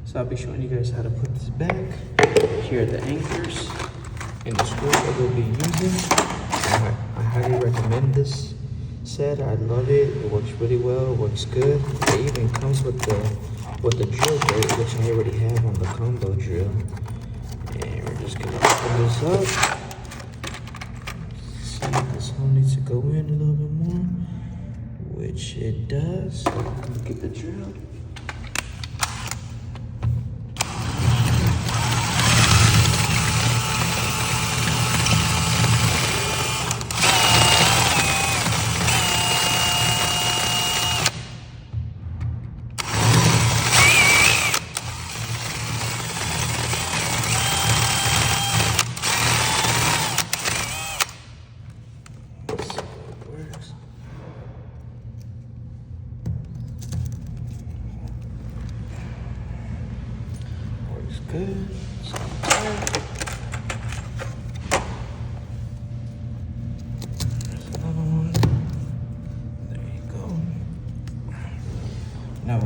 So I'll be showing you guys how to put this back. Here are the anchors and the screws that we'll be using. I highly recommend this set. I love it. It works really well. It works good. It even comes with the drill bit, which I already have on the combo drill. And we're just gonna open this up. See if this hole needs to go in a little bit more, which it does. Look at the drill. Works good. So there's another one. There you go. Now